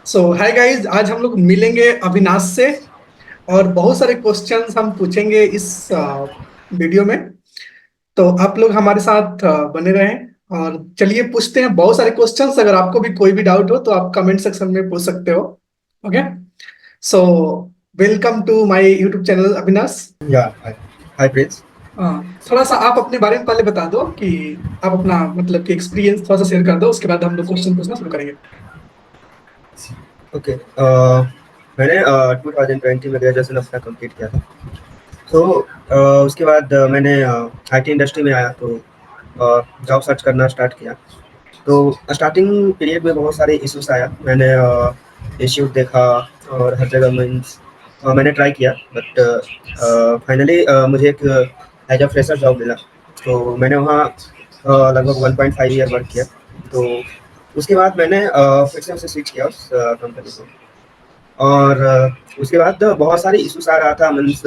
सो hi guys, आज हम लोग मिलेंगे अविनाश से और बहुत सारे क्वेश्चंस हम पूछेंगे इस वीडियो में। तो आप लोग हमारे साथ बने रहें और चलिए पूछते हैं बहुत सारे क्वेश्चंस। अगर आपको भी कोई भी डाउट हो तो आप कमेंट सेक्शन में पूछ सकते हो। Okay, so welcome to my YouTube channel Avinash. Yeah, hi Prince. थोड़ा सा आप अपने बारे में पहले बता दो कि आप अपना मतलब कि एक्सपीरियंस थोड़ा सा शेयर कर दो, उसके बाद हम लोग क्वेश्चन पूछना शुरू करेंगे। ओके, मैंने 2020 में ग्रेजुएशन अपना कंप्लीट किया था। तो उसके बाद मैंने आईटी इंडस्ट्री में आया तो जॉब सर्च करना स्टार्ट किया। तो स्टार्टिंग पीरियड में बहुत सारे इश्यूज आया। मैंने इश्यूज देखा और हर जगह मीन्स मैंने ट्राई किया, बट फाइनली मुझे एक एज अ फ्रेशर जॉब मिला। तो मैंने वहाँ लगभग 1.5 ईयर वर्क किया। तो उसके बाद मैंने फिर से उसे स्विच किया उस कंपनी को। और उसके बाद बहुत सारे इश्यूज आ रहा था, मीन्स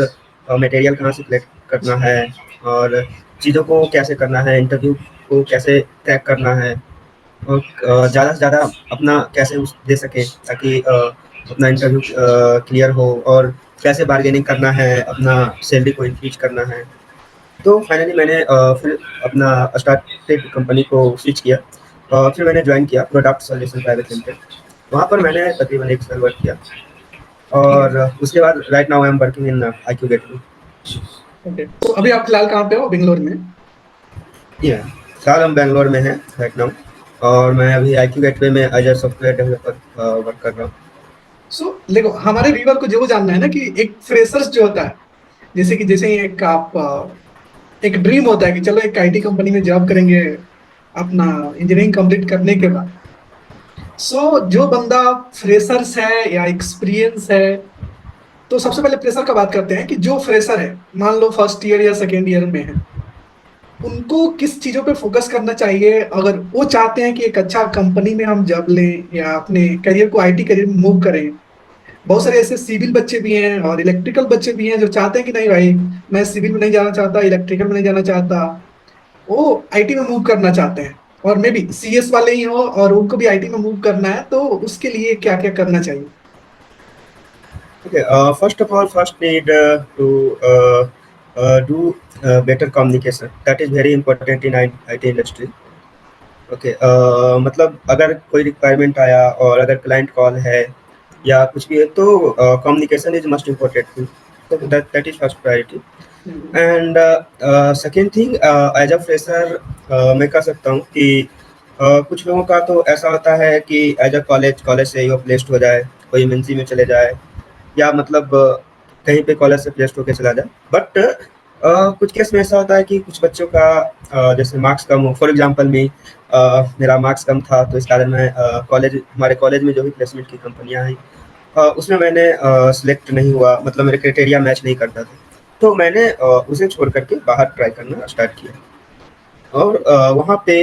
मटेरियल कहाँ से कलेक्ट करना है और चीज़ों को कैसे करना है, इंटरव्यू को कैसे क्रैक करना है और ज़्यादा से ज़्यादा अपना कैसे उस दे सके ताकि अपना इंटरव्यू क्लियर हो, और कैसे बार्गेनिंग करना है, अपना सैलरी को इंक्रीज करना है। तो फाइनली मैंने फिर अपना स्टार्टेड कंपनी को स्विच किया। फिर मैंने ज्वाइन किया प्रोडक्ट सॉल्यूशन प्राइवेट लिमिटेड। वहाँ पर मैंने तकरीबन 1 साल वर्क किया। ठीक है। और उसके बाद right now I am working in IQ gateway. Okay, तो अभी आप फिलहाल कहाँ पे हो? बेंगलोर में? ये फिलहाल हम बैंगलोर में हैं राइट नाउ। और मैं अभी आईक्यू गेटवे में as a software developer work कर रहा हूँ। सो देखो, हमारे व्यूअर को जो जानना है ना कि एक फ्रेशर्स जो होता है, जैसे ही एक आप एक ड्रीम होता है कि चलो एक आईटी कंपनी में जॉब करेंगे अपना इंजीनियरिंग कंप्लीट करने के बाद। सो जो बंदा फ्रेशर्स है या एक्सपीरियंस है, तो सबसे पहले फ्रेशर का बात करते हैं कि जो फ्रेशर है, मान लो फर्स्ट ईयर या सेकेंड ईयर में है, उनको किस चीजों पे फोकस करना चाहिए अगर वो चाहते हैं कि एक अच्छा कंपनी में हम जॉब लें या अपने करियर को आईटी करियर में मूव करें। बहुत सारे ऐसे सिविल बच्चे भी हैं और इलेक्ट्रिकल बच्चे भी हैं जो चाहते हैं कि नहीं भाई, मैं सिविल में नहीं जाना चाहता, इलेक्ट्रिकल में नहीं जाना चाहता, वो आईटी में मूव करना चाहते हैं। और मे बी सीएस वाले ही हो और उनको भी आईटी में मूव करना है, तो उसके लिए क्या क्या करना चाहिए? Okay, first of all, first need to do better communication. That is very important in IT industry. Okay, मतलब अगर कोई रिक्वायरमेंट आया और अगर क्लाइंट कॉल है या कुछ भी है तो communication is must important thing. तो that is first priority. Hmm. And second thing, as a fresher मैं कह सकता हूँ कि कुछ लोगों का तो ऐसा होता है कि एज अ कॉलेज कॉलेज से ही वो प्लेस्ड हो जाए, कोई एमएनसी में चले जाए, या मतलब कहीं पे कॉलेज से प्लेस्ड होके चला जाए। बट कुछ केस में ऐसा होता है कि कुछ बच्चों का जैसे मार्क्स कम हो। फॉर एग्जांपल में मेरा मार्क्स कम था, तो इस कारण मैं कॉलेज हमारे कॉलेज में जो भी प्लेसमेंट की कंपनियां हैं उसमें मैंने सिलेक्ट नहीं हुआ, मतलब मेरे क्राइटेरिया मैच नहीं करता था। तो मैंने उसे छोड़ करके बाहर ट्राई करना स्टार्ट किया। और वहाँ पे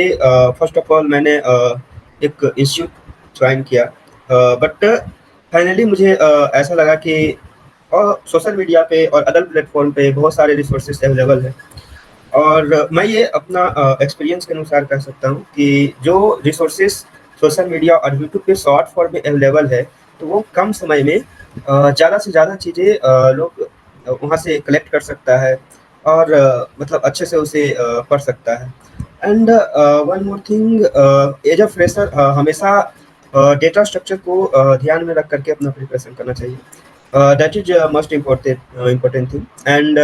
फर्स्ट ऑफ ऑल मैंने एक इंस्टीट्यूट ज्वाइन किया। बट फाइनली मुझे ऐसा लगा कि सोशल मीडिया पे और अदर प्लेटफॉर्म पे बहुत सारे रिसोर्सेज अवेलेबल हैं। और मैं ये अपना एक्सपीरियंस के अनुसार कह सकता हूँ कि जो रिसोर्सेज सोशल मीडिया और यूट्यूब पे शॉर्ट फॉर्म में अवेलेबल है, तो वो कम समय में ज़्यादा से ज़्यादा चीज़ें लोग वहाँ से कलेक्ट कर सकता है और मतलब अच्छे से उसे पढ़ सकता है। And one more thing, as a fresher हमेशा डेटा स्ट्रक्चर को ध्यान में रख करके अपना प्रिपरेशन करना चाहिए। That is most important thing. And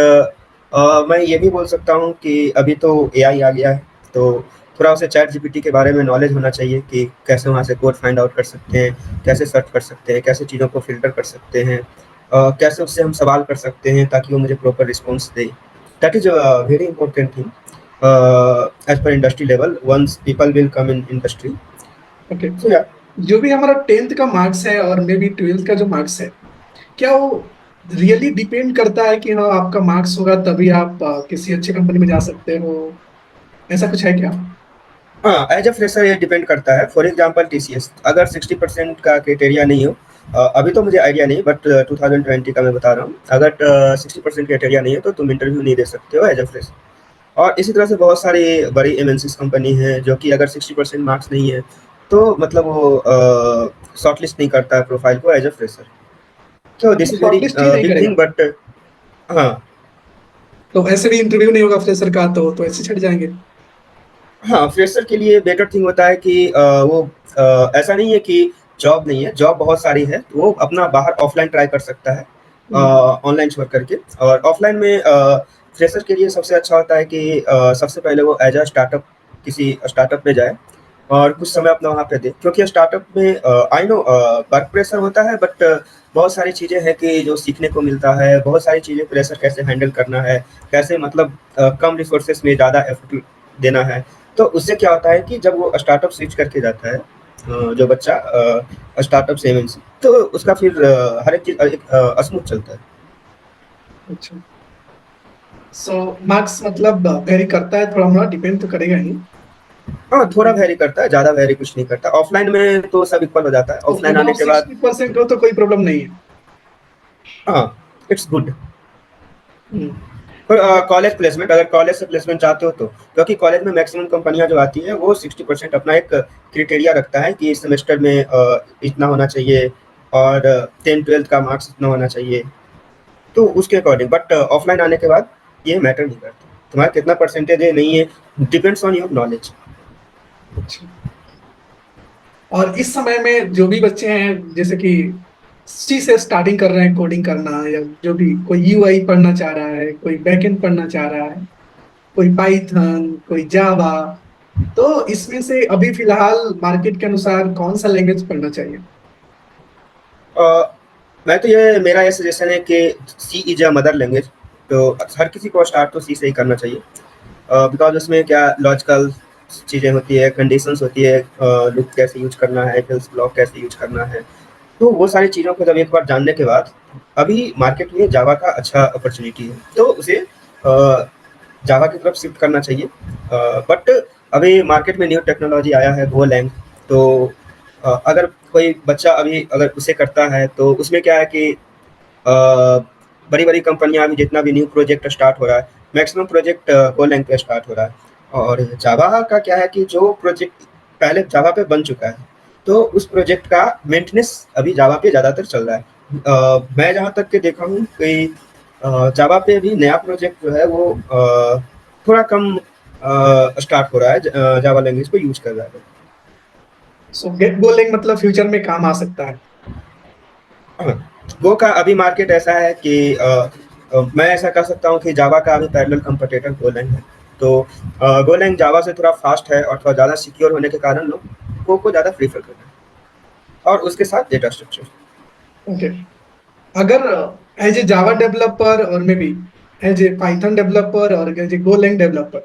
मैं ये भी बोल सकता हूँ कि अभी तो एआई आ गया है, तो थोड़ा उसे चैट जीपीटी के बारे में नॉलेज होना चाहिए कि कैसे वहाँ से कोड फाइंड आउट कर सकते हैं, कैसे सर्च कर सकते हैं, कैसे चीज़ों को फ़िल्टर कर सकते हैं, कैसे उससे हम सवाल कर सकते हैं ताकि वो मुझे प्रॉपर रिस्पॉन्स दे। That is a very important thing as per industry level once people will come in industry. Okay, so या जो भी हमारा टेंथ का मार्क्स है और मे बी ट्वेल्थ का जो मार्क्स है, क्या वो रियली डिपेंड करता है कि हाँ आपका मार्क्स होगा तभी आप किसी अच्छे कंपनी में जा सकते हो? ऐसा कुछ है क्या? हाँ, एज अ फ्रेशर ये डिपेंड करता है। फॉर एग्जांपल टीसीएस अगर 60% का क्राइटेरिया नहीं हो, अभी तो मुझे आइडिया नहीं, बट 2020 का मैं बता रहा हूँ, अगर 60% क्राइटेरिया नहीं है तो तुम इंटरव्यू नहीं दे सकते हो एज अ फ्रेशर। और इसी तरह से बहुत सारी बड़ी एमएनसीज कंपनी हैं जो कि अगर 60% मार्क्स नहीं है तो मतलब वो शॉर्टलिस्ट नहीं करता है प्रोफाइल को एज अ फ्रेशर। तो दिस मतलब इज वेरी शॉर्टलिस्ट ही नहीं बिग करेगा। थिंग बट हाँ। तो ऐसे भी इंटरव्यू नहीं होगा फ्रेशर का, तो ऐसे छट जाएंगे। हाँ, फ्रेशर के लिए बेटर थिंग होता है कि वो ऐसा नहीं है कि जॉब नहीं है, जॉब बहुत सारी है, वो अपना बाहर ऑफलाइन ट्राई कर सकता है हम्म। ऑनलाइन छोड़ करके। और ऑफलाइन में फ्रेशर के लिए सबसे अच्छा होता है कि सबसे पहले वो एज अ स्टार्टअप किसी स्टार्टअप में जाए और कुछ समय अपना वहाँ पे दे, क्योंकि स्टार्टअप में आई नो वर्क प्रेशर होता है बट बहुत सारी चीज़ें हैं कि जो सीखने को मिलता है, बहुत सारी चीज़ें प्रेशर कैसे हैंडल करना है, कैसे मतलब कम रिसोर्सेज में ज़्यादा एफर्ट देना है। तो उससे क्या होता है कि जब वो स्टार्टअप स्विच करके जाता है जो बच्चा स्टार्टअप से एमएनसी, तो उसका फिर हर एक चीज़ स्मूथ चलता है। अच्छा। सो मार्क्स मतलब वेरी करता है, थोड़ा मोड़ा डिपेंड तो करेगा ही। हाँ, थोड़ा वेरी करता है, ज़्यादा वेरी कुछ नहीं करता। ऑफलाइन में तो सब इक्वल हो जाता है, तो ऑफलाइन अबाउ आने के बाद 60% हो तो कोई प्रॉब्लम नहीं है। हाँ, इट्स गुड। हम्म। पर कॉलेज प्लेसमेंट, अगर कॉलेज से प्लेसमेंट चाहते हो तो, क्योंकि कॉलेज में मैक्सिमम कंपनियां जो आती है वो 60% अपना एक क्राइटेरिया रखता है कि इस सेमेस्टर में इतना होना चाहिए और 10-12 का मार्क्स इतना होना चाहिए, तो उसके अकॉर्डिंग। बट ऑफलाइन आने के बाद ये मैटर नहीं करता, तुम्हारा कितना परसेंटेज है नहीं है, डिपेंड्स ऑन योर नॉलेज। अच्छा। और इस समय में जो भी बच्चे हैं, जैसे कि सी से स्टार्टिंग कर रहे हैं कोडिंग करना, या जो भी कोई यूआई पढ़ना चाह रहा है, कोई बैकएंड पढ़ना चाह रहा है, कोई पाइथन, कोई जावा, तो इसमें से अभी फिलहाल मार्केट के अनुसार कौन सा लैंग्वेज पढ़ना चाहिए? मैं तो ये मेरा ये सजेशन है कि सी इज अ मदर लैंग्वेज, तो हर किसी को स्टार्ट तो सी से ही करना चाहिए। बिकॉज उसमें क्या लॉजिकल चीज़ें होती है, कंडीशंस होती है, लूप कैसे यूज करना है, फिल्स ब्लॉक कैसे यूज करना है, तो वो सारी चीज़ों को जब एक बार जानने के बाद अभी मार्केट में जावा का अच्छा अपॉर्चुनिटी है, तो उसे जावा की तरफ शिफ्ट करना चाहिए। बट अभी मार्केट में न्यू टेक्नोलॉजी आया है गोलैंग, तो अगर कोई बच्चा अभी अगर उसे करता है तो उसमें क्या है कि बड़ी बड़ी कंपनियां अभी जितना भी न्यू प्रोजेक्ट स्टार्ट हो रहा है, मैक्सिमम प्रोजेक्ट गोलैंग पे स्टार्ट हो रहा है। और जावा का क्या है कि जो प्रोजेक्ट पहले जावा पे बन चुका है, तो उस प्रोजेक्ट का मेंटेनेंस अभी जावा पे ज़्यादातर चल रहा है। मैं जहाँ तक के देखा हूँ कि जावा पे अभी नया प्रोजेक्ट जो है वो थोड़ा कम स्टार्ट हो रहा है, जावा लैंग्वेज को यूज कर रहा है। सो गेट गोलिंग मतलब फ्यूचर में काम आ सकता है। हाँ, गो का अभी मार्केट ऐसा है कि मैं ऐसा कर सकता हूँ कि जावा का अभी पैरेलल कंपटीटर गोलैंग है। तो गोलैंग जावा से थोड़ा फास्ट है और थोड़ा ज़्यादा सिक्योर होने के कारण लोग गो को ज़्यादा प्रीफर कर रहे हैं, और उसके साथ डेटा स्ट्रक्चर। ओके। अगर एज ए जावा डेवलपर और maybe as a Python developer और एज ए गोलैंग डेवलपर,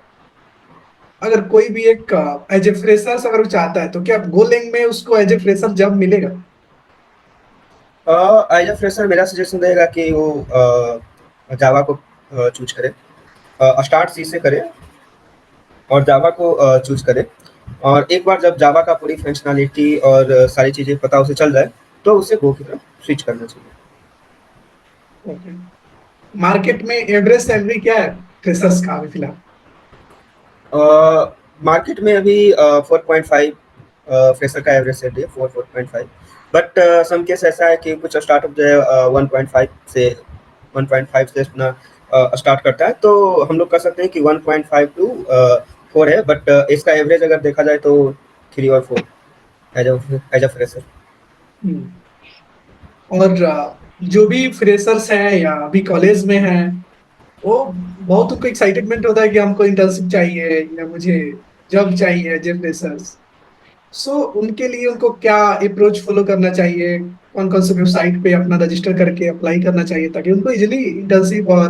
अगर कोई भी एक एज ए फ्रेशर्स अगर वो चाहता है, तो क्या गोलैंग में उसको एज ए फ्रेशर जॉब मिलेगा? एज अ फ्रेशर मेरा सजेशन रहेगा कि वो जावा को चूज करे, स्टार्ट सी से करे और जावा को चूज करे। और एक बार जब जावा का पूरी फंक्शनैलिटी और सारी चीज़ें पता उसे चल जाए, तो उसे गो की तरफ स्विच करना चाहिए। ओके। मार्केट में एवरेज सैलरी क्या है फ्रेशर्स का अभी फिलहाल? मार्केट में अभी 4.5 फ्रेशर का एवरेज सैलरी है, 4.5। बट सम केस ऐसा है कि कुछ स्टार्टअप जो है 1.5 से अपना स्टार्ट करता है, तो हम लोग कर सकते हैं कि 1.5 टू 4 है, बट इसका एवरेज अगर देखा जाए तो 3 और 4 एज अ फ्रेशर। हम्म। और जो भी फ्रेशर्स हैं या अभी कॉलेज में हैं, वो बहुत उनको एक्साइटमेंट होता है कि हमको इंटर्नशिप चाहिए या मुझे जॉब चाहिए एज ए फ्रेशर्स। सो उनके लिए उनको क्या अप्रोच फॉलो करना चाहिए, कौन कौन से वेबसाइट पे अपना रजिस्टर करके अप्लाई करना चाहिए ताकि उनको इजिली इंटर्नशिप और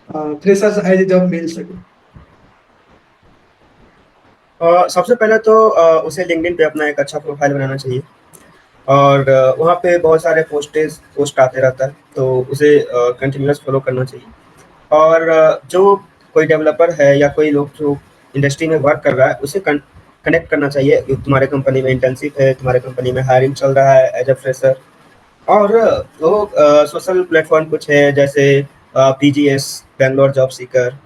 फ्रेशर्स एज ए जॉब मिल सके? सबसे पहले तो उसे लिंक्डइन पे अपना एक अच्छा प्रोफाइल बनाना चाहिए, और वहाँ पे बहुत सारे पोस्ट आते रहता है, तो उसे कंटिन्यूअस फॉलो करना चाहिए। और जो कोई डेवलपर है या कोई लोग जो इंडस्ट्री में वर्क कर रहा है, उसे कनेक्ट करना चाहिए कि तुम्हारे कंपनी में इंटर्नशिप है, तुम्हारे कंपनी में हायरिंग चल रहा है एज अ फ्रेशर। और वो सोशल प्लेटफॉर्म कुछ है जैसे पीजीएस, बैंगलोर जॉब सीकर,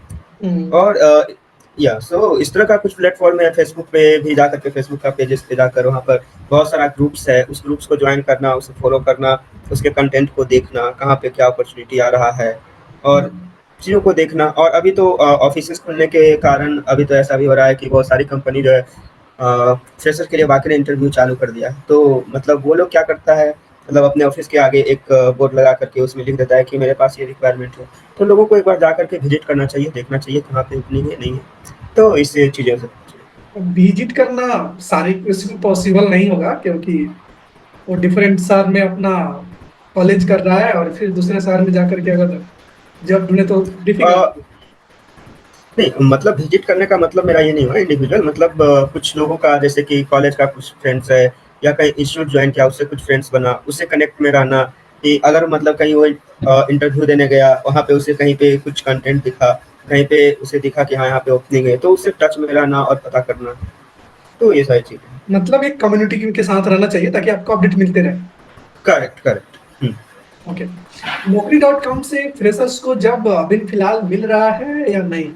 हम्म। और या सो इस तरह का कुछ प्लेटफ़ॉर्म है, फ़ेसबुक पे भी जा करके फ़ेसबुक का पेजेज़ पे जाकर वहाँ पर बहुत सारा ग्रुप्स है, उस ग्रुप्स को जॉइन करना, उसे फ़ॉलो करना, उसके कंटेंट को देखना, कहाँ पे क्या अपॉर्च्युनिटी आ रहा है और चीज़ों को देखना। और अभी तो ऑफ़िसेज़ खुलने के कारण अभी तो ऐसा भी हो रहा है कि बहुत सारी कंपनी जो है फ्रेशर के लिए वाकई इंटरव्यू चालू कर दिया है। तो मतलब वो लोग क्या करता है, मतलब अपने ऑफ़िस के आगे एक बोर्ड लगा करके उसमें लिख देता है कि मेरे पास ये रिक्वायरमेंट है। तो लोगों को एक बार जा करके विज़िट करना चाहिए, देखना चाहिए कहाँ पे ओपनिंग है, नहीं है। तो इस चीज़ों से विजिट करना सारे किसी को पॉसिबल नहीं होगा, क्योंकि वो डिफरेंट शहर में अपना कॉलेज कर रहा है और फिर दूसरे शहर में जाकर के अगर जॉब ढूंढे तो डिफिकल्ट। अ, नहीं मतलब विज़िट करने का मतलब मेरा ये नहीं हुआ इंडिविजुअल, मतलब कुछ लोगों का जैसे कि कॉलेज का कुछ फ्रेंड्स है या कहीं इंस्टीट्यूट जॉइन किया, उससे कुछ फ्रेंड्स बना, उससे कनेक्ट में रहना कि अगर मतलब कहीं वो इंटरव्यू देने गया, वहाँ पे उसे कहीं पे कुछ कंटेंट दिखा, कहीं पे उसे दिखा कि हाँ, यहाँ पे ओपनिंग है, तो उससे टच में रहना और पता करना। तो ये सारी चीज़ें। मतलब एक कम्युनिटी के साथ रहना चाहिए ताकि आपको अपडेट मिलते रहे। Correct, correct. हुँ। ओके। Naukri.com से फ्रेशर्स को जब अभी फिलहाल मिल रहा है या नहीं?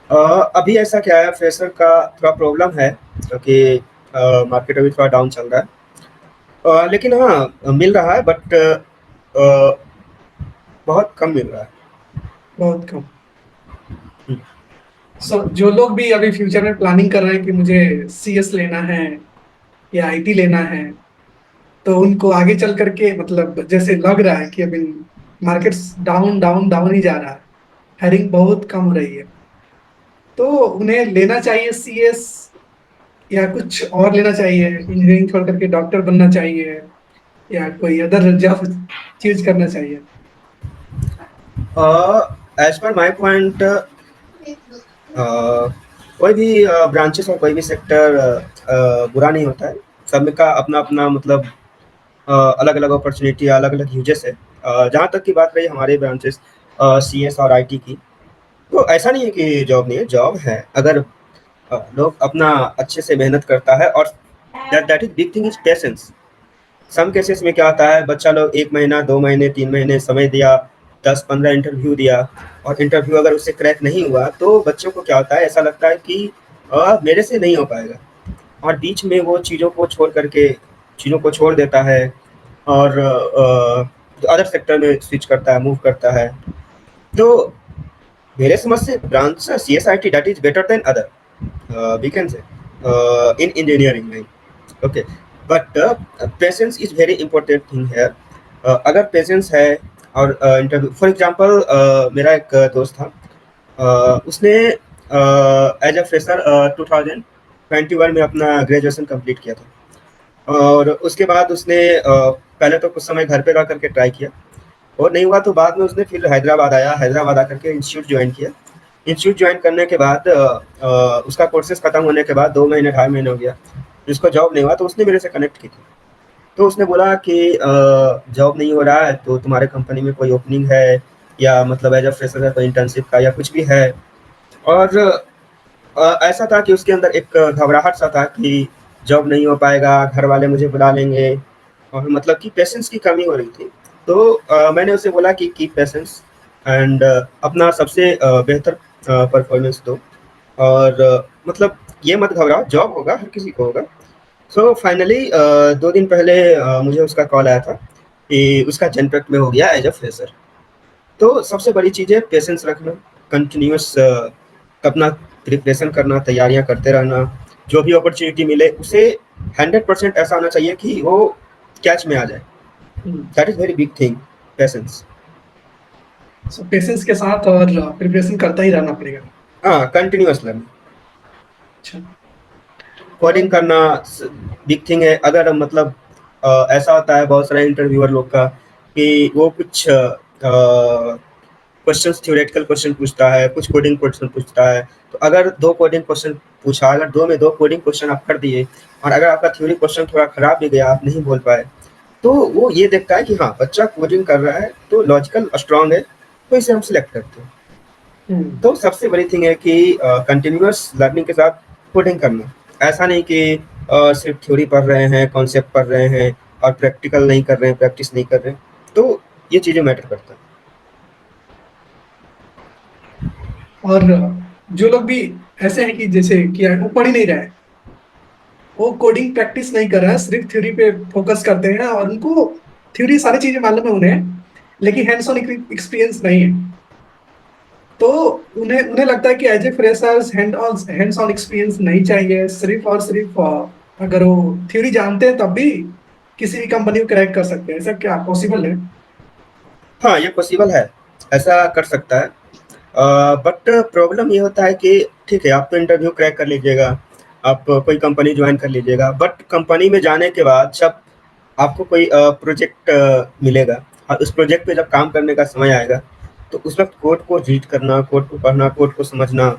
अ, अभी ऐसा क्या है, फ्रेशर का थोड़ा प्रॉब्लम है क्योंकि मार्केट अभी थोड़ा डाउन चल रहा है। लेकिन हाँ, मिल रहा है बट बहुत कम मिल रहा है। बहुत कम। हुँ। जो लोग भी अभी फ्यूचर में प्लानिंग कर रहे हैं कि मुझे CS लेना है या IT लेना है, तो उनको आगे चल करके मतलब जैसे लग रहा है कि अभी मार्केट डाउन डाउन डाउन ही जा रहा है, हायरिंग बहुत कम हो रही है, तो उन्हें लेना चाहिए CS या कुछ और लेना चाहिए, इंजीनियरिंग छोड़ करके डॉक्टर बनना चाहिए या कोई अदर जॉब चूज करना चाहिए? एज़ पर माय पॉइंट कोई भी ब्रांचेस और कोई भी सेक्टर बुरा नहीं होता है। सब का अपना-अपना मतलब अलग-अलग अपॉर्च्युनिटी अलग-अलग यूजेस है। जहाँ तक की बात रही हमारे ब्रांचेस CS और IT की, तो ऐसा नहीं है कि जॉब नहीं है, जॉब है। अगर लोग अपना अच्छे से मेहनत करता है और that is big thing is patience. Some cases में क्या होता है, बच्चा लोग 1 महीना, 2 महीने, 3 महीने समय दिया, 10-15 इंटरव्यू दिया और इंटरव्यू अगर उससे क्रैक नहीं हुआ, तो बच्चों को क्या होता है, ऐसा लगता है कि मेरे से नहीं हो पाएगा और बीच में वो चीज़ों को छोड़ देता है और अदर सेक्टर में स्विच करता है, मूव करता है। तो मेरे समझ से branch CSIT that is better than other we can say in engineering line. Okay, but patience is very important thing here. अगर पेशेंस है और इंटरव्यू फॉर एग्जांपल मेरा एक दोस्त था, उसने एज अ फ्रेशर 2021 में अपना ग्रेजुएशन कंप्लीट किया था और उसके बाद उसने पहले तो कुछ समय घर पे रह करके ट्राई किया और नहीं हुआ, तो बाद में उसने फिर हैदराबाद आया, हैदराबाद आकर के इंस्टीट्यूट ज्वाइन किया। इंस्टीट्यूट ज्वाइन करने के बाद उसका कोर्सेज़ खत्म होने के बाद 2 महीने, ढाई महीने हो गया, जिसको जॉब नहीं हुआ, तो उसने मेरे से कनेक्ट की थी। तो उसने बोला कि जॉब नहीं हो रहा है, तो तुम्हारे कंपनी में कोई ओपनिंग है या मतलब एज़ अ फ्रेशर है कोई इंटर्नशिप का या कुछ भी है। और ऐसा था कि उसके अंदर एक घबराहट सा था कि जॉब नहीं हो पाएगा, घर वाले मुझे बुला लेंगे और मतलब कि पेशेंस की कमी हो रही थी। तो मैंने उसे बोला कि कीप पेशेंस एंड अपना सबसे बेहतर परफॉर्मेंस दो और मतलब ये मत घबराओ, जॉब होगा, हर किसी को होगा। सो फाइनली 2 दिन पहले मुझे उसका कॉल आया था कि उसका जनपथ में हो गया एज़ अ फ्रेशर। तो सबसे बड़ी चीज़ है पेशेंस रखना, कंटिन्यूअस अपना प्रिपरेशन करना, तैयारियाँ करते रहना, जो भी अपॉर्च्युनिटी मिले उसे 100% ऐसा होना चाहिए कि वो कैच में आ जाए। That is very big thing, patience. So patience के साथ और प्रिपरेशन करता ही रहना पड़ेगा। हाँ, कंटिन्यूअस लर्निंग। अच्छा। कोडिंग करना बिग थिंग है। अगर मतलब ऐसा होता है बहुत सारे इंटरव्यूअर लोग का कि वो कुछ क्वेश्चंस थ्योरेटिकल क्वेश्चन पूछता है, कुछ कोडिंग क्वेश्चन पूछता है। तो अगर 2 कोडिंग क्वेश्चन पूछा, अगर 2 में 2 कोडिंग क्वेश्चन आप कर दिए और अगर आपका थ्योरी क्वेश्चन थोड़ा खराब भी गया, आप नहीं बोल पाए, तो वो ये देखता है कि हाँ, बच्चा कोडिंग कर रहा है, तो लॉजिकल स्ट्रॉन्ग है, तो इसे हम सिलेक्ट करते हैं। तो सबसे बड़ी थिंग है कि कंटिन्यूअस लर्निंग के साथ कोडिंग करना। ऐसा नहीं कि सिर्फ थ्योरी पढ़ रहे हैं, कॉन्सेप्ट पढ़ रहे हैं और प्रैक्टिकल नहीं कर रहे हैं, प्रैक्टिस नहीं कर रहे हैं। तो ये चीज़ें मैटर करता है। और जो लोग भी ऐसे हैं कि जैसे कि वो पढ़ ही नहीं रहे, वो कोडिंग प्रैक्टिस नहीं कर रहा है, सिर्फ थ्योरी पे फोकस करते हैं और उनको थ्योरी सारी चीजें मालूम है उन्हें, लेकिन हैंड्स ऑन एक्सपीरियंस नहीं है। तो उन्हें उन्हें लगता है कि as a freshers hands on experience नहीं चाहिए, सिर्फ और सिर्फ अगर वो थ्योरी जानते हैं तब भी किसी भी कंपनी को क्रैक कर सकते हैं। ऐसा क्या पॉसिबल है? हाँ, ये पॉसिबल है, ऐसा कर सकता है। बट प्रॉब्लम ये होता है कि ठीक है, आप तो इंटरव्यू क्रैक कर लीजिएगा, आप कोई कंपनी ज्वाइन कर लीजिएगा, बट कंपनी में जाने के बाद जब आपको कोई प्रोजेक्ट मिलेगा और उस प्रोजेक्ट पे जब काम करने का समय आएगा, तो उस वक़्त कोड को रीड करना, कोड को पढ़ना, कोड को समझना,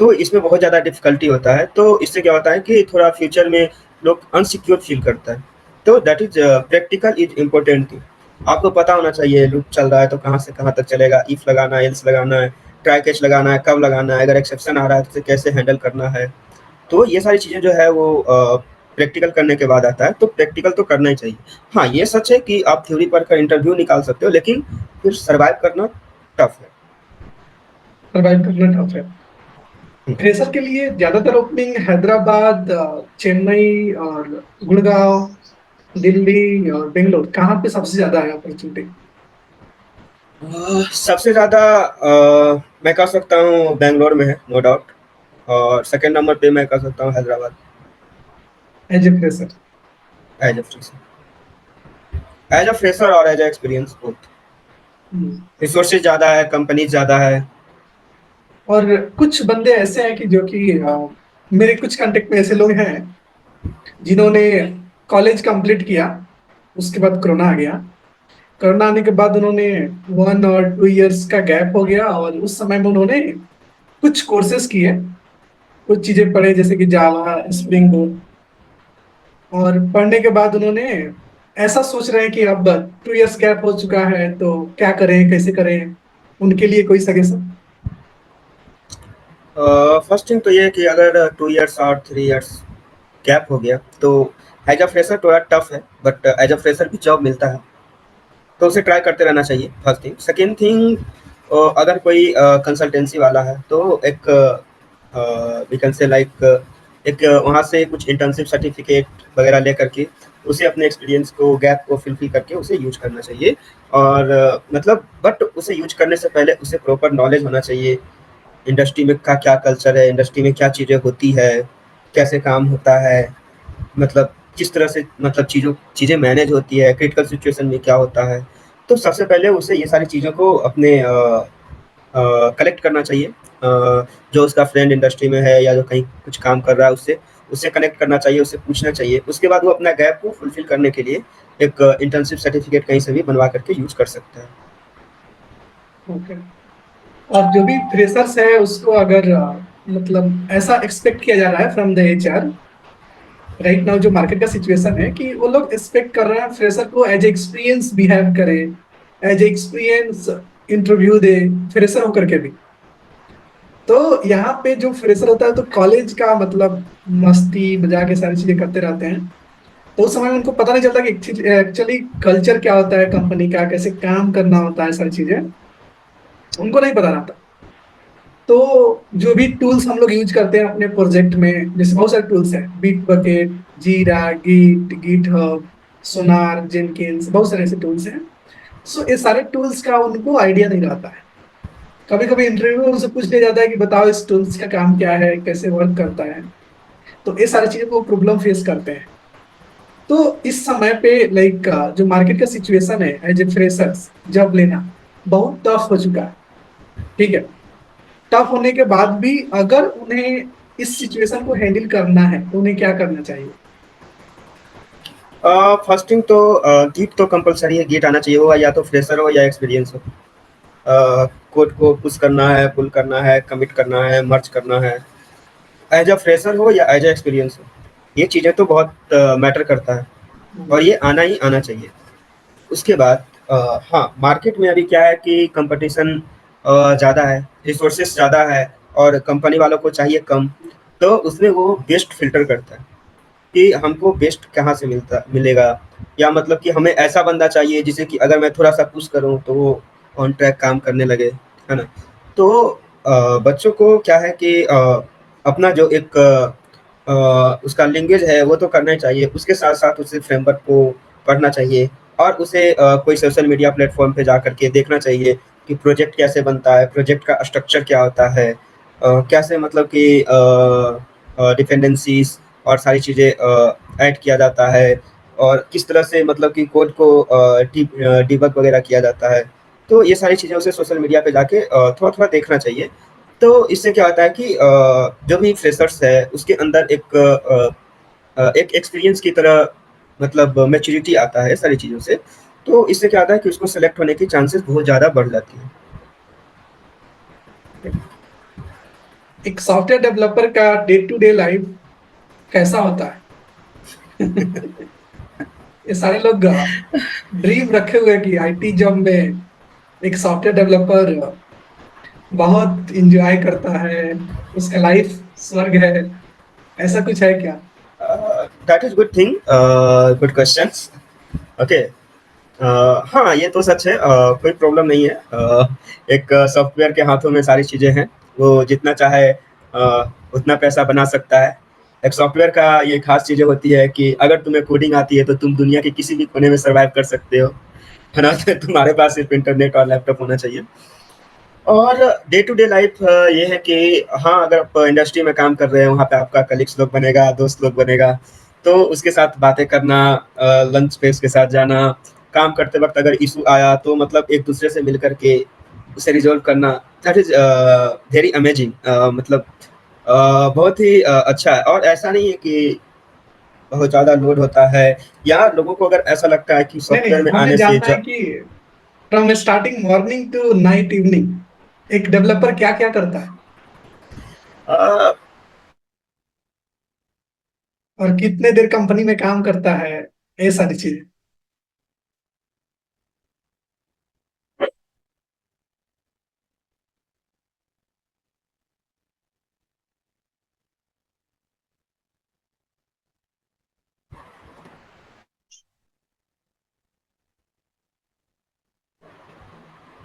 तो इसमें बहुत ज़्यादा डिफ़िकल्टी होता है। तो इससे क्या होता है कि थोड़ा फ्यूचर में लोग अनसिक्योर फ़ील करता है। तो that is practical is important thing. आपको पता होना चाहिए लूप चल रहा है तो कहाँ से कहाँ तक चलेगा, इफ लगाना है, एल्स लगाना है, ट्राई कैच लगाना है, कब लगाना है, अगर एक्सेप्शन आ रहा है तो उसे कैसे हैंडल करना है। तो ये सारी चीज़ें जो है वो प्रैक्टिकल करने के बाद आता है, तो प्रैक्टिकल तो करना ही चाहिए। हाँ, ये सच है कि आप थ्योरी पढ़कर इंटरव्यू निकाल सकते हो, लेकिन फिर सर्वाइव करना टफ है। सर्वाइव करना टफ है। हुँ। फ्रेशर के लिए ज्यादातर ओपनिंग हैदराबाद, चेन्नई और गुड़गांव, दिल्ली और बेंगलोर, कहाँ पे सबसे ज्यादा है अपॉर्चुनिटी? सबसे ज़्यादा मैं कह सकता हूँ बैंगलोर में है, नो डाउट, और सेकंड नंबर पे मैं कह सकता हूँ Hyderabad, as a fresher. As a fresher. As a fresher और as a experience both. Resources ज़्यादा है, कंपनीज़ ज़्यादा है। और कुछ बंदे ऐसे हैं कि जो कि मेरे कुछ कांटेक्ट में ऐसे लोग हैं जिन्होंने कॉलेज कंप्लीट किया, उसके बाद कोरोना आ गया। कोरोना आने के बाद उन्होंने 1 और 2 इयर्स का गैप हो गया, और उस समय में उन्होंने कुछ कोर्सेज किए, कुछ चीजें पढ़े जैसे कि जावा, स्प्रिंग बूट। और पढ़ने के बाद उन्होंने ऐसा सोच रहे हैं कि अब 2 इयर्स गैप हो चुका है तो क्या करें, कैसे करें? उनके लिए कोई सजेशन? फर्स्ट थिंग तो ये है कि अगर 2 इयर्स और 3 इयर्स गैप हो गया, तो एज़ अ फ्रेशर थोड़ा टफ है, बट एज़ अ फ्रेशर भी जॉब मिलता है, तो उसे ट्राई करते रहना चाहिए, फर्स्ट थिंग। सेकंड थिंग, अगर कोई कंसल्टेंसी वाला है, तो एक वी कैन से लाइक एक वहाँ से कुछ इंटर्नशिप सर्टिफिकेट वगैरह लेकर के उसे अपने एक्सपीरियंस को, गैप को फिलफिल करके उसे यूज करना चाहिए। और मतलब बट उसे यूज करने से पहले उसे प्रॉपर नॉलेज होना चाहिए, इंडस्ट्री में का क्या कल्चर है, इंडस्ट्री में क्या चीज़ें होती है, कैसे काम होता है, मतलब किस तरह से मतलब चीज़ें मैनेज होती है, क्रिटिकल सिचुएशन में क्या होता है। तो सबसे पहले उसे ये सारी चीज़ों को अपने कलेक्ट करना चाहिए। जो उसका फ्रेंड इंडस्ट्री में है या जो कहीं कुछ काम कर रहा है उससे उससे कनेक्ट करना चाहिए, उससे पूछना चाहिए। उसके बाद वो अपना गैप को फुलफिल करने के लिए एक इंटर्नशिप सर्टिफिकेट कहीं से भी बनवा करके यूज़ कर सकता है। ओके। और जो भी फ्रेशर्स है उसको अगर मतलब ऐसा एक्सपेक्ट किया जा रहा है from the HR right now, जो मार्केट का सिचुएशन है कि वो लोग एक्सपेक्ट कर रहे हैं फ्रेशर को एज एक्सपीरियंस बिहेव करे, एज एक्सपीरियंस इंटरव्यू दे, फ्रेशर होकर के भी। तो यहाँ पे जो फ्रेशर होता है तो कॉलेज का मतलब मस्ती मजाक ये सारी चीजें करते रहते हैं। तो उस समय में उनको पता नहीं चलता कि एक्चुअली कल्चर क्या होता है कंपनी का, कैसे काम करना होता है, सारी चीजें उनको नहीं पता रहता। तो जो भी टूल्स हम लोग यूज करते हैं अपने प्रोजेक्ट में, जैसे बहुत सारे टूल्स हैं, बिट बकेट, जीरा, गिट, गिट हब, सोनार, जेनकिंस, बहुत सारे ऐसे टूल्स हैं। सो ये सारे टूल्स का उनको आइडिया नहीं रहता है। कभी कभी इंटरव्यू में उनसे पूछ लिया जाता है कि बताओ इस टूल्स का काम क्या है, कैसे वर्क करता है। तो ये सारी चीजों को प्रॉब्लम फेस करते हैं। तो इस समय पे लाइक जो मार्केट का सिचुएशन है एज ए फ्रेशर्स जॉब लेना बहुत टफ हो चुका है। ठीक है। टफ होने के बाद भी अगर उन्हें इस सिचुएशन को हैंडल करना है तो उन्हें क्या करना चाहिए? फर्स्ट थिंग तो गिट तो कंपलसरी है, गिट आना चाहिए, वो या तो फ्रेशर हो या एक्सपीरियंस हो। कोड को पुश करना है, पुल करना है, कमिट करना है, मर्ज करना है, एज अ फ्रेशर हो या एज अ एक्सपीरियंस हो, ये चीज़ें तो बहुत मैटर करता है, और ये आना ही आना चाहिए। उसके बाद हाँ, मार्केट में अभी क्या है कि कंपटीशन ज़्यादा है, रिसोर्सेस ज़्यादा है, और कंपनी वालों को चाहिए कम, तो उसमें वो बेस्ट फ़िल्टर करता है कि हमको बेस्ट कहाँ से मिलेगा, या मतलब कि हमें ऐसा बंदा चाहिए जिसे कि अगर मैं थोड़ा-सा पुश करूँ तो वो ऑन ट्रैक काम करने लगे, है ना? तो बच्चों को क्या है कि अपना जो एक उसका लैंग्वेज है वो तो करना ही चाहिए, उसके साथ-साथ उसे फ्रेमवर्क को पढ़ना चाहिए और उसे कोई सोशल मीडिया प्लेटफ़ॉर्म पे जाकर के देखना चाहिए कि प्रोजेक्ट कैसे बनता है, प्रोजेक्ट का स्ट्रक्चर क्या होता है, कैसे मतलब कि डिपेंडेंसीज़ और सारी चीज़ें ऐड किया जाता है और किस तरह से मतलब कि कोड को डिबग वगैरह किया जाता है। तो ये सारी चीज़ें उसे सोशल मीडिया पे जाके थोड़ा-थोड़ा देखना चाहिए। तो इससे क्या होता है कि जो भी फ्रेशर्स है उसके अंदर एक एक्सपीरियंस की तरह मतलब मैच्योरिटी आता है सारी चीज़ों से। तो इससे क्या होता है कि उसको सेलेक्ट होने की चांसेस बहुत ज़्यादा बढ़ जाती हैं। एक सॉफ्टवेयर डेवलपर का डे टू डे लाइफ कैसा होता है? ये सारे लोग ड्रीम रखे हुए हैं कि आईटी जॉब में एक सॉफ्टवेयर डेवलपर बहुत इंजॉय करता है, उसका लाइफ स्वर्ग है। ऐसा कुछ है क्या? That is good thing, good questions. Okay. हाँ, ये तो सच है, कोई प्रॉब्लम नहीं है। एक सॉफ्टवेयर के हाथों में सारी चीज़ें हैं, वो जितना चाहे उतना पैसा बना सकता है। एक सॉफ्टवेयर का ये खास चीज़ें होती है कि अगर तुम्हें कोडिंग आती है तो तुम दुनिया के किसी भी कोने में सर्वाइव कर सकते हो, है ना? तो तुम्हारे पास सिर्फ़ इंटरनेट और लैपटॉप होना चाहिए। और डे टू डे लाइफ़ ये है कि हाँ, अगर आप इंडस्ट्री में काम कर रहे हैं, वहाँ पे आपका कलीग्स लोग बनेगा, दोस्त लोग बनेगा, तो उसके साथ बातें करना, लंच पे उसके साथ जाना, काम करते वक़्त अगर इश्यू आया तो मतलब एक-दूसरे से मिल कर के उसे रिज़ॉल्व करना, दैट इज़ वेरी अमेज़िंग, मतलब बहुत ही अच्छा है और ऐसा नहीं है कि बहुत ज़्यादा लोड होता है या लोगों को अगर ऐसा लगता है कि नहीं सॉफ्टवेयर नहीं, में हमें आने से जानना है कि from starting morning to night evening एक डेवलपर क्या क्या करता है अ, और कितने देर कंपनी में काम करता है, ये सारी चीजें।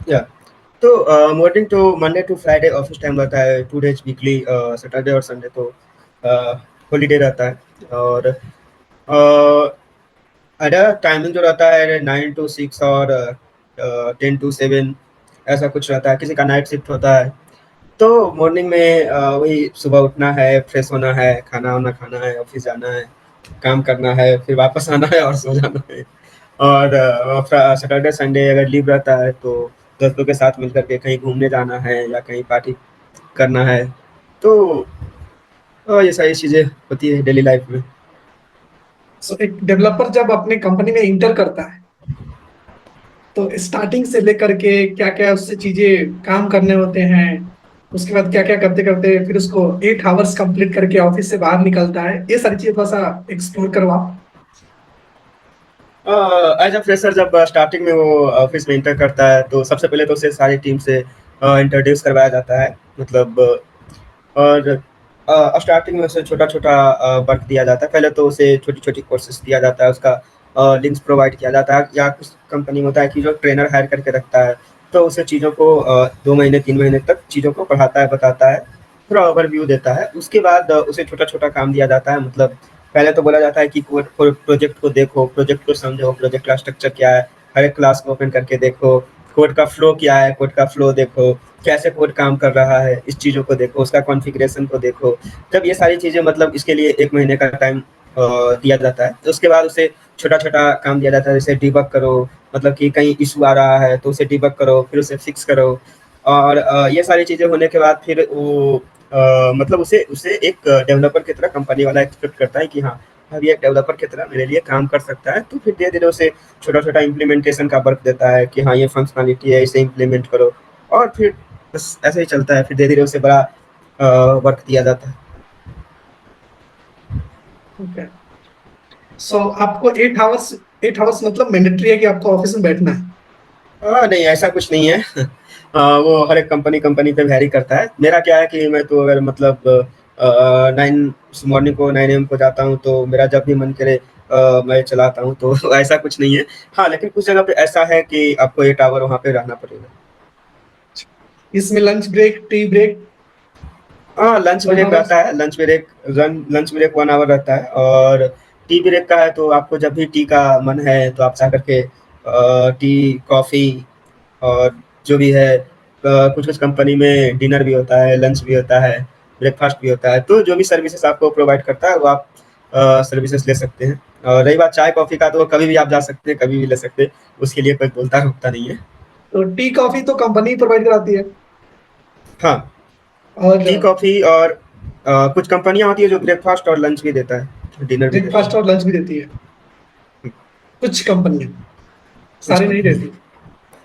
या तो morning to Monday to Friday office time रहता है, 2 डेज़ वीकली, सैटरडे और संडे तो हॉलिडे रहता है और अदर टाइमिंग जो रहता है 9 टू 6 और 10 टू 7 ऐसा कुछ रहता है, किसी का नाइट शिफ्ट होता है। तो मॉर्निंग में वही सुबह उठना है, फ्रेश होना है, खाना-वाना खाना है, ऑफिस जाना है, काम करना है, फिर वापस आना है और सो जाना है। और सैटरडे संडे अगर लीव रहता है तो दोस्तों के साथ मिलकर के कहीं घूमने जाना है या कहीं पार्टी करना है। तो ये सारी चीज़ें होती है डेली लाइफ में। सो एक डेवलपर जब अपने कंपनी में इंटर करता है तो स्टार्टिंग से लेकर के क्या क्या उससे चीजें काम करने होते हैं, उसके बाद क्या क्या करते करते फिर उसको 8 आवर्स कंप्लीट करके ऑफिस से बाहर निकलता है, ये सारी चीजें थोड़ा सा एक्सप्लोर करवाओ। एज अ फ्रेशर जब स्टार्टिंग में वो ऑफिस में इंटर करता है तो सबसे पहले तो उसे सारी टीम से इंट्रोड्यूस करवाया जाता है, मतलब और स्टार्टिंग में उसे छोटा-छोटा वर्क दिया जाता है। पहले तो उसे छोटी-छोटी कोर्सेज़ दिया जाता है, उसका लिंक्स प्रोवाइड किया जाता है या कुछ कंपनी में होता है कि जो ट्रेनर हायर करके रखता है, तो उसे चीज़ों को 2 महीने, 3 महीने तक चीज़ों को पढ़ाता है, बताता है, पूरा ओवरव्यू देता है। उसके बाद उसे छोटा-छोटा काम दिया जाता है, मतलब पहले तो बोला जाता है कि कोड प्रोजेक्ट को देखो, प्रोजेक्ट को समझो, प्रोजेक्ट का स्ट्रक्चर क्या है, हर एक क्लास को ओपन करके देखो, कोड का फ्लो क्या है, कोड का फ्लो देखो, कैसे कोड काम कर रहा है, इस चीज़ों को देखो, उसका कॉन्फ़िगरेशन को देखो। जब ये सारी चीज़ें मतलब इसके लिए 1 महीने का टाइम दिया जाता है, तो उसके बाद उसे छोटा-छोटा काम दिया जाता है, जैसे डिबग करो, मतलब कि कहीं इश्यू आ रहा है, तो उसे डिबग करो, फिर उसे फिक्स करो और ये सारी चीज़ें होने के बाद फिर वो मतलब उसे उसे एक डेवलपर की तरह कंपनी वाला एक्सपेक्ट करता है कि हाँ, अब ये एक डेवलपर की तरह मेरे लिए काम कर सकता है, तो फिर धीरे-धीरे उसे छोटा-छोटा इम्प्लीमेंटेशन का वर्क देता है कि हाँ, ये फंक्शनैलिटी है, इसे इम्प्लीमेंट करो और फिर बस ऐसे ही चलता है, फिर धीरे-धीरे उसे बड़ा वर्क दिया जाता है। ओके। सो आपको 8 आवर्स, 8 आवर्स मतलब मैंडेटरी है कि आपको ऑफिस में बैठना है? नहीं ऐसा कुछ नहीं है। वो हर एक कंपनी पे वैरी करता है। मेरा क्या है कि मैं तो अगर मतलब 9 मॉर्निंग को 9 एएम को जाता हूँ, तो मेरा जब भी मन करे मैं चलाता हूँ, तो ऐसा कुछ नहीं है। हाँ, लेकिन कुछ जगह पे ऐसा है कि आपको 8 आवर वहाँ पे रहना पड़ेगा। इसमें लंच ब्रेक, टी ब्रेक, हाँ, लंच 1 ब्रेक आवर्स। रहता है, लंच ब्रेक 1 आवर रहता है, और टी ब्रेक का है तो आपको जब भी टी का मन है तो आप जा करके टी, कॉफ़ी और जो भी है, कुछ-कुछ कंपनी में डिनर भी होता है, लंच भी होता है, ब्रेकफ़ास्ट भी होता है, तो जो भी सर्विसेज़ आपको प्रोवाइड करता है वो आप सर्विसेज़ ले सकते हैं। और रही बात चाय-कॉफ़ी का, तो कभी भी आप जा सकते हैं, कभी भी ले सकते हैं, उसके लिए कोई बोलता-रोकता नहीं है। तो टी कॉफी तो कंपनी प्रोवाइड कराती है। हाँ, और टी, कॉफ़ी और कुछ कंपनियाँ होती है जो ब्रेकफ़ास्ट और लंच भी देता है, डिनर भी देता ब्रेकफास्ट है। और लंच भी देती है हुँ, कुछ कंपनियां, कुछ सारी नहीं कंपनी देती।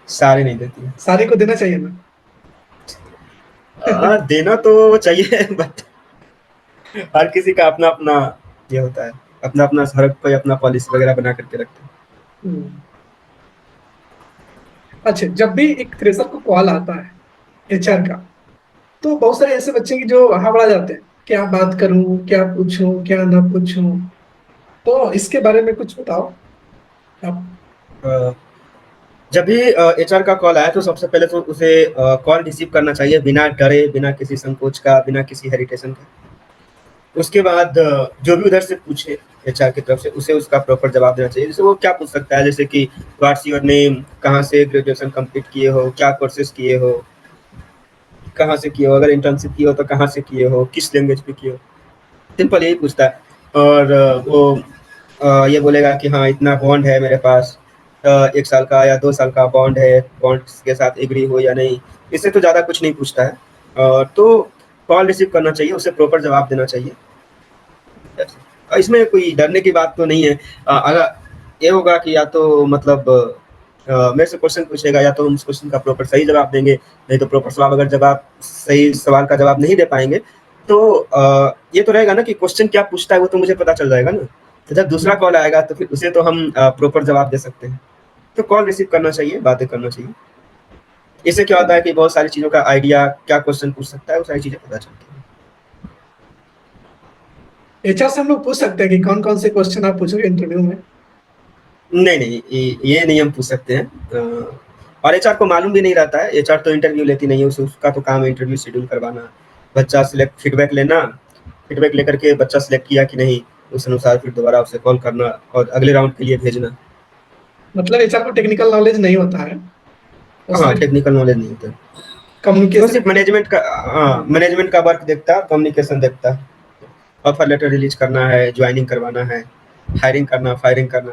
सारी नहीं देती हैं। सारी को देना चाहिए ना। देना तो चाहिए बट हर किसी का अपना-अपना ये होता है, अपना-अपना हर कोई अपना पॉलिसी वगैरह बना करके रखता है। हम्म। अच्छा, जब भी एक फ्रेशर को कॉल आता है एचआर का, तो बहुत सारे ऐसे बच्चे की जो हड़बड़ा जाते हैं, क्या बात करूं, क्या पूछूं, क्या ना पूछूं। तो इसके बारे में कुछ बताओ आप। अ, जब भी एचआर का कॉल आए तो सबसे पहले तो उसे कॉल रिसीव करना चाहिए बिना डरे, बिना किसी संकोच का, बिना किसी हेजिटेशन के। उसके बाद जो भी उधर से पूछे एचआर की तरफ से, उसे उसका प्रॉपर जवाब देना चाहिए। जैसे वो क्या पूछ सकता है, जैसे कि व्हाट्स योर नेम, कहाँ से ग्रेजुएशन कंप्लीट किए हो, क्या कोर्सेज किए हो, कहाँ से किए हो, अगर इंटर्नशिप किए हो तो कहाँ से किए हो, किस लैंग्वेज पे किए हो, सिंपल यही पूछता है। और वो ये बोलेगा कि हाँ इतना बॉन्ड है मेरे पास, 1 साल का या 2 साल का बॉन्ड है, बॉन्ड के साथ एग्री हो या नहीं, इससे तो ज़्यादा कुछ नहीं पूछता है। तो कॉल रिसीव करना चाहिए, उसे प्रॉपर जवाब देना चाहिए। इसमें कोई डरने की बात तो नहीं है। अगर ये होगा कि या तो मतलब मेरे से क्वेश्चन पूछेगा, या तो हम उस क्वेश्चन का प्रॉपर सही जवाब देंगे, नहीं तो प्रॉपर सवाल अगर जवाब सही सवाल का जवाब नहीं दे पाएँगे, तो ये तो रहेगा ना कि क्वेश्चन क्या पूछता है वो तो मुझे पता चल जाएगा ना। तो जब दूसरा कॉल आएगा तो फिर उसे तो हम प्रॉपर जवाब दे सकते हैं। तो कॉल रिसीव करना चाहिए, बातें करना चाहिए। इससे क्या होता है कि बहुत सारी चीज़ों का आइडिया, क्या क्वेश्चन पूछ सकता है, वो सारी चीज़ें पता चलती हैं। एचआर से हम लोग पूछ सकते हैं कि कौन कौन से क्वेश्चन आप पूछोगे इंटरव्यू में। नहीं, नहीं, ये नहीं हम पूछ सकते हैं। और एचआर को मालूम भी नहीं रहता है, एचआर तो इंटरव्यू लेती नहीं है, उसका तो काम है इंटरव्यू शेड्यूल करवाना, बच्चा सिलेक्ट फीडबैक लेना, फीडबैक लेकर के बच्चा सिलेक्ट किया कि नहीं, उस अनुसार फिर दोबारा उसे कॉल करना और अगले राउंड के लिए भेजना। मतलब एचआर को टेक्निकल नॉलेज नहीं होता है, वो हाँ, सिर्फ टेक्निकल नॉलेज नहीं होता है। वो कम्युनिकेशन। सिर्फ मैनेजमेंट का, हाँ, मैनेजमेंट का वर्क देखता है, कम्युनिकेशन देखता है। ऑफर लेटर रिलीज़ करना है, जॉइनिंग करवाना है, हायरिंग करना, फायरिंग करना,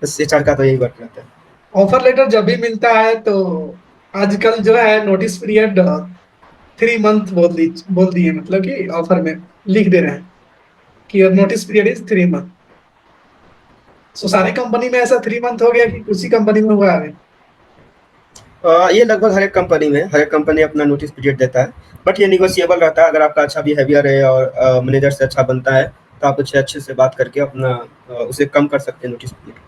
बस एचआर का तो यही वर्क रहता है। ऑफर लेटर जब भी मिलता है तो आजकल जो है नोटिस पीरियड 3 मंथ बोल दिए, मतलब कि ऑफर में लिख दे रहे हैं कि your notice period is 3 month. So सारी कंपनी में ऐसा 3 मंथ हो गया कि उसी कंपनी में हुआ है। ये लगभग हर एक कंपनी में, हर एक कंपनी अपना नोटिस पीरियड देता है, बट ये निगोशिएबल रहता है। अगर आपका अच्छा बिहेवियर है और मैनेजर से अच्छा बनता है, तो आप अच्छे अच्छे से बात करके अपना उसे कम कर सकते हैं नोटिस पीरियड।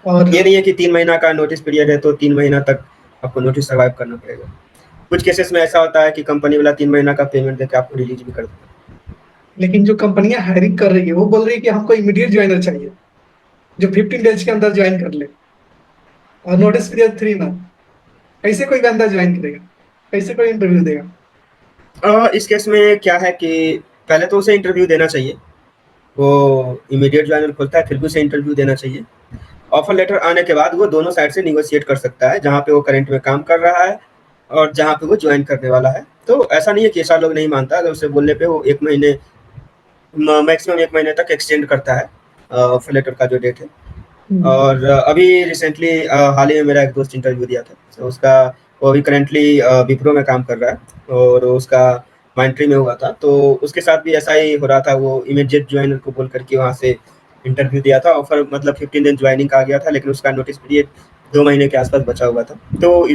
और ये नहीं है कि 3 महीना का नोटिस पीरियड है तो 3 महीना तक आपको नोटिस सर्वाइव करना पड़ेगा। कुछ केसेस में ऐसा होता है कि कंपनी वाला 3 महीना का पेमेंट देकर आपको रिलीज भी कर देता है। लेकिन जो कंपनियां हायरिंग कर रही है वो बोल रही है कि हमको इमीडिएट ज्वाइनर चाहिए, जो 15 डेज के अंदर ज्वाइन कर ले, और नोटिस पीरियड 3 मंथ। कैसे कोई बंदा ज्वाइन करेगा, कैसे कोई इंटरव्यू देगा। इस केस में क्या है कि पहले तो उसे इंटरव्यू देना चाहिए। वो इमीडिएट ज्वाइनर खोलता है, फिर भी उसे इंटरव्यू देना चाहिए। ऑफर लेटर आने के बाद वो दोनों साइड से निगोशिएट कर सकता है, जहाँ पे वो करंट में काम कर रहा है और जहाँ पे वो ज्वाइन करने वाला है। तो ऐसा नहीं है कि ऐसा लोग नहीं मानता, अगर उसे बोलने पे वो 1 महीने, मैक्सिमम 1 महीने तक एक्सटेंड करता है ऑफर लेटर का जो डेट है। हम्म। और अभी रिसेंटली हाल ही में मेरा एक दोस्त इंटरव्यू दिया था, तो उसका, वो अभी करेंटली विप्रो में काम कर रहा है और उसका माइंट्री में हुआ था, तो उसके साथ भी ऐसा ही हो रहा था। वो इमीडिएट ज्वाइनर को बोल करके वहाँ से इंटरव्यू दिया था, ऑफर मतलब 15 दिन ज्वाइनिंग आ गया था, लेकिन उसका नोटिस पीरियड 2 महीने के आसपास बचा हुआ था। तो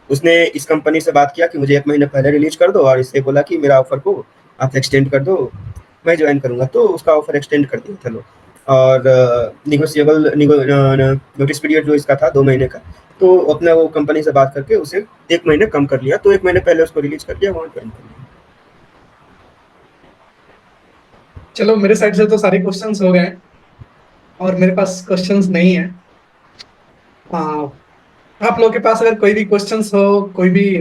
उसने इस कंपनी से बात किया कि मुझे 1 महीने पहले रिलीज कर दो, और इससे बोला कि मेरा ऑफर को आप एक्सटेंड कर दो, मैं ज्वाइन करूँगा। तो उसका ऑफर एक्सटेंड कर दिया था लोग। और निगोशिएबल नोटिस पीरियड जो इसका था 2 महीने का, तो अपने वो कंपनी से बात करके उसे 1 महीने कम कर लिया, तो 1 महीने पहले उसको रिलीज कर दिया, वहाँ ज्वाइन कर लिया। चलो, मेरे साइड से तो सारे क्वेश्चंस हो गए और मेरे पास क्वेश्चंस नहीं है। हाँ, आप लोगों के पास अगर कोई भी क्वेश्चंस हो, कोई भी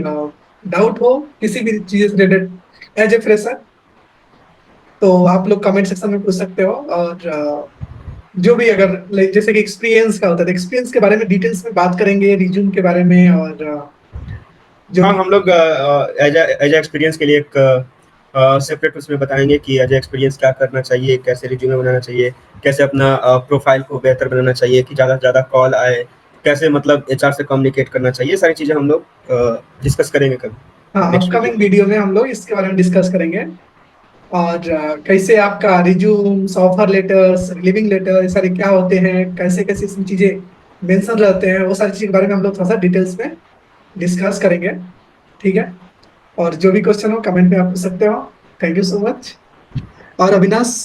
डाउट हो किसी भी चीज से रिलेटेड एज ए फ्रेशर, तो आप लोग कमेंट सेक्शन में पूछ सकते हो। और जो भी अगर जैसे कि एक्सपीरियंस का होता है, एक्सपीरियंस के बारे में डिटेल्स में बात करेंगे, रिज्यूम के बारे में, और जो हाँ, भी। हम लोग एज एक्सपीरियंस के लिए एक सेपरेट उसमें बताएंगे कि एज एक्सपीरियंस क्या करना चाहिए, कैसे रिज्यूमे बनाना चाहिए, कैसे अपना प्रोफाइल को बेहतर बनाना चाहिए कि ज़्यादा से ज़्यादा कॉल आए, कैसे मतलब एचआर से कम्युनिकेट करना चाहिए, सारी चीज़ें हम लोग डिस्कस करेंगे कभी हाँ, नेक्स्ट वीडियो अपकमिंग में। वीडियो में हम लोग इसके बारे में डिस्कस करेंगे। और कैसे आपका resumes, offer letters, living letter, ये सारे क्या होते हैं, कैसे कैसे इसमें चीजें मेंशन रहते हैं, वो सारी चीज के बारे में हम लोग थोड़ा सा डिटेल्स में डिस्कस करेंगे। ठीक है। और जो भी क्वेश्चन हो कमेंट में आप पूछ सकते हो। Thank you so much. और अविनाश,